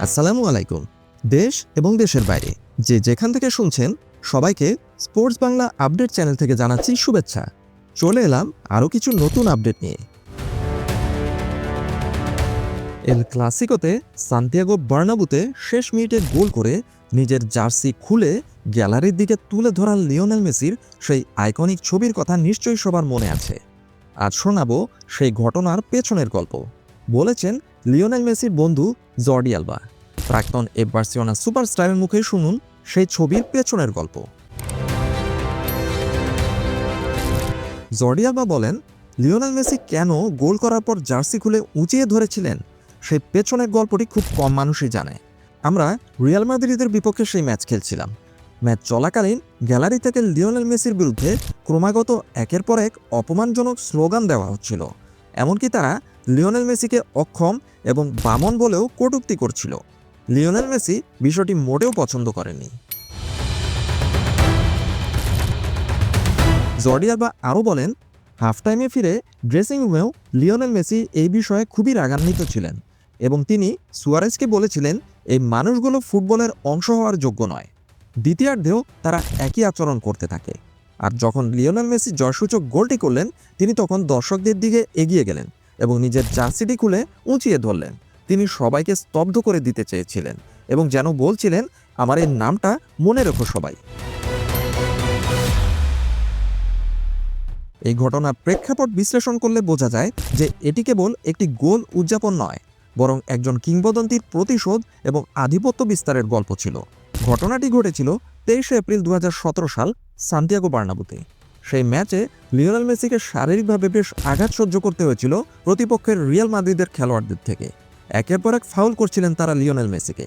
আসসালামু আলাইকুম। দেশ এবং দেশের বাইরে যে যেখান থেকে শুনছেন সবাইকে স্পোর্টস বাংলা আপডেট চ্যানেল থেকে জানাচ্ছি শুভেচ্ছা। চলে এলাম আরও কিছু নতুন আপডেট নিয়ে। এল ক্লাসিকোতে সান্তিয়াগো বার্নাবুতে শেষ মিনিটে গোল করে নিজের জার্সি খুলে গ্যালারির দিকে তুলে ধরা লিওনেল মেসির সেই আইকনিক ছবির কথা নিশ্চয়ই সবার মনে আছে। আজ শোনাবো সেই ঘটনার পেছনের গল্প। বলেছেন লিওনেল মেসির বন্ধু জর্ডি আলবা। প্রাক্তন বার্সেলোনা সুপারস্টারের মুখে শুনুন সেই ছবির পেছনের গল্প। জর্ডি আলবা বলেন, লিওনেল মেসি কেন গোল করার পর জার্সি খুলে উঁচিয়ে ধরেছিলেন সেই পেছনের গল্পটি খুব কম মানুষই জানে। আমরা রিয়াল মাদ্রিদের বিপক্ষে সেই ম্যাচ খেলছিলাম। ম্যাচ চলাকালীন গ্যালারি থেকে লিওনেল মেসির বিরুদ্ধে ক্রমাগত একের পর এক অপমানজনক স্লোগান দেওয়া হচ্ছিল। এমনকি তারা লিওনেল মেসিকে অক্ষম এবং বামন বলেও কটূক্তি করছিল। লিওনেল মেসি বিষয়টি মোটেও পছন্দ করেননি। জর্ডি আলবা আরও বলেন, হাফ টাইমে ফিরে ড্রেসিং রুমেও লিওনেল মেসি এই বিষয়ে খুবই রাগান্বিত ছিলেন এবং তিনি সুয়ারেজকে বলেছিলেন এই মানুষগুলো ফুটবলের অংশ হওয়ার যোগ্য নয়। দ্বিতীয়ার্ধেও তারা একই আচরণ করতে থাকে। আর যখন লিওনেল মেসি জয়সূচক গোলটি করলেন, তিনি তখন দর্শকদের দিকে এগিয়ে গেলেন এবং নিজের জার্সিটি খুলে উঁচিয়ে ধরলেন। তিনি সবাইকে স্তব্ধ করে দিতে চেয়েছিলেন এবং যেন বলছিলেন, আমার এই নামটা মনে রেখো সবাই। এই ঘটনার প্রেক্ষাপট বিশ্লেষণ করলে বোঝা যায় যে এটি কেবল একটি গোল উদযাপন নয়, বরং একজন কিংবদন্তির প্রতিশোধ এবং আধিপত্য বিস্তারের গল্প ছিল। ঘটনাটি ঘটেছিল 23 এপ্রিল 2017 সাল সান্তিয়াগো বার্নাবুতে। সেই ম্যাচে লিওনেল মেসিকে শারীরিকভাবে বেশ আঘাত সহ্য করতে হয়েছিল প্রতিপক্ষের রিয়াল মাদ্রিদের খেলোয়াড়দের থেকে। একের পর এক ফাউল করছিলেন তারা লিওনেল মেসিকে।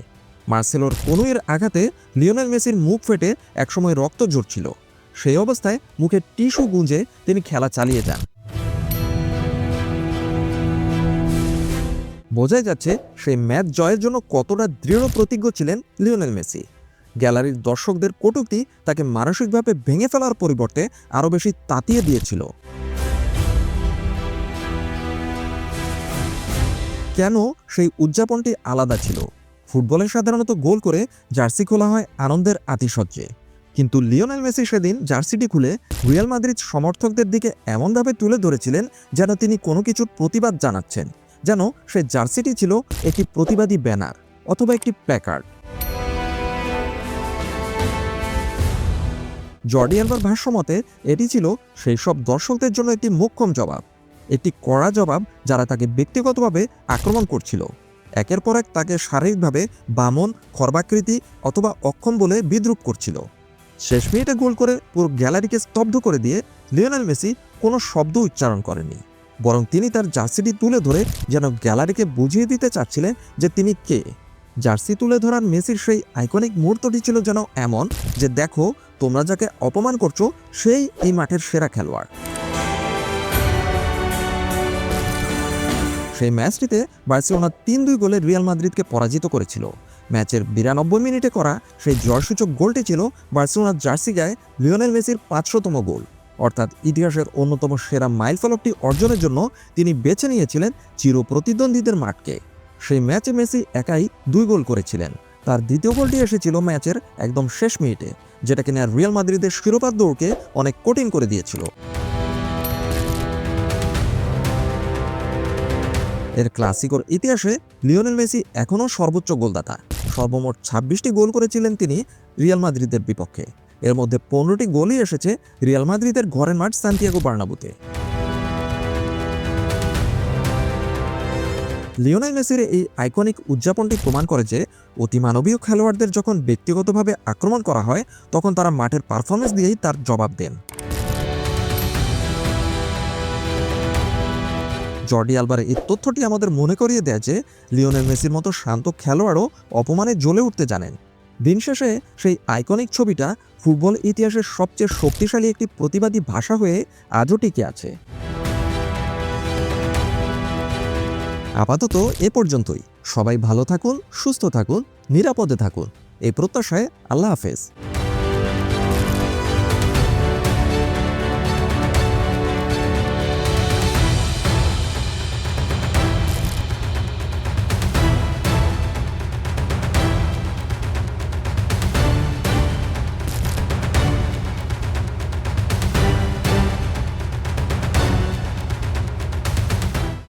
মার্সেলোর কনুইয়ের আঘাতে লিওনেল মেসির মুখ ফেটে একসময় রক্ত ঝরছিল। সেই অবস্থায় মুখে টিস্যু গুঁজে তিনি খেলা চালিয়ে যান। বোঝাই যাচ্ছে সেই ম্যাচ জয়ের জন্য কতটা দৃঢ় প্রতিজ্ঞ ছিলেন লিওনেল মেসি। গ্যালারির দর্শকদের কটূক্তি তাকে মানসিকভাবে ভেঙে ফেলার পরিবর্তে আরও বেশি তাতিয়ে দিয়েছিল। কেন সেই উদযাপনটি আলাদা ছিল? ফুটবলে সাধারণত গোল করে জার্সি খোলা হয় আনন্দের আতিশয্যে, কিন্তু লিওনেল মেসি সেদিন জার্সিটি খুলে রিয়াল মাদ্রিদ সমর্থকদের দিকে এমনভাবে তুলে ধরেছিলেন যেন তিনি কোনো কিছুর প্রতিবাদ জানাচ্ছেন, যেন সে জার্সিটি ছিল একটি প্রতিবাদী ব্যানার অথবা একটি প্ল্যাকার্ড। জর্ডি আলবার ভাষ্যমতে এটি ছিল সেই সব দর্শকদের জন্য একটি মোক্ষম জবাব, একটি কড়া জবাব যারা তাকে ব্যক্তিগতভাবে আক্রমণ করছিল। একের পর এক তাকে শারীরিকভাবে বামন, খর্বাকৃতি অথবা অক্ষম বলে বিদ্রূপ করছিল। শেষ মিনিটে গোল করে পুরো গ্যালারিকে স্তব্ধ করে দিয়ে লিওনেল মেসি কোনো শব্দ উচ্চারণ করেননি, বরং তিনি তার জার্সিটি তুলে ধরে যেন গ্যালারিকে বুঝিয়ে দিতে চাচ্ছিলেন যে তিনি কে। জার্সি তুলে ধরার মেসির সেই আইকনিক মুহূর্তটি ছিল যেন এমন যে, দেখো তোমরা যাকে অপমান করছো সেই এই মাঠের সেরা খেলোয়াড়। সেই ম্যাচটিতে বার্সেলোনা 3-2 গোলে রিয়াল মাদ্রিদকে পরাজিত করেছিল। ম্যাচের 92 মিনিটে করা সেই জয়সূচক গোলটি ছিল বার্সেলোনার জার্সি গায়ে লিওনেল মেসির 500তম গোল। অর্থাৎ ইতিহাসের অন্যতম সেরা মাইলফলকটি অর্জনের জন্য তিনি বেছে নিয়েছিলেন চিরপ্রতিদ্বন্দ্বীদের মাঠকে। সেই ম্যাচে মেসি একাই 2 গোল করেছিলেন। তার দ্বিতীয় গোলটি এসেছিল ম্যাচের একদম শেষ মিনিটে, যেটা কিনা রিয়াল মাদ্রিদের শিরোপার দৌড়কে অনেক কঠিন করে দিয়েছিল। এর ক্লাসিকোর ইতিহাসে লিওনেল মেসি এখনও সর্বোচ্চ গোলদাতা। সর্বমোট 26টি গোল করেছিলেন তিনি রিয়াল মাদ্রিদের বিপক্ষে। এর মধ্যে 15টি গোলই এসেছে রিয়াল মাদ্রিদের ঘরের মাঠ সান্তিয়াগো বার্নাবুতে। লিওনেল মেসির এই আইকনিক উদযাপনটি প্রমাণ করে যে অতিমানবীয় খেলোয়াড়দের যখন ব্যক্তিগতভাবে আক্রমণ করা হয়, তখন তারা মাঠের পারফরমেন্স দিয়েই তার জবাব দেন। জর্ডি আলবার এই তথ্যটি আমাদের মনে করিয়ে দেয় যে লিওনেল মেসির মতো শান্ত খেলোয়াড়ও অপমানে জ্বলে উঠতে জানেন। দিন শেষে সেই আইকনিক ছবিটা ফুটবল ইতিহাসের সবচেয়ে শক্তিশালী একটি প্রতিবাদী ভাষা হয়ে আজও টিকে আছে। আপাতত এ পর্যন্তই। সবাই ভালো থাকুন, সুস্থ থাকুন, নিরাপদে থাকুন এই প্রত্যাশায় আল্লাহ হাফেজ।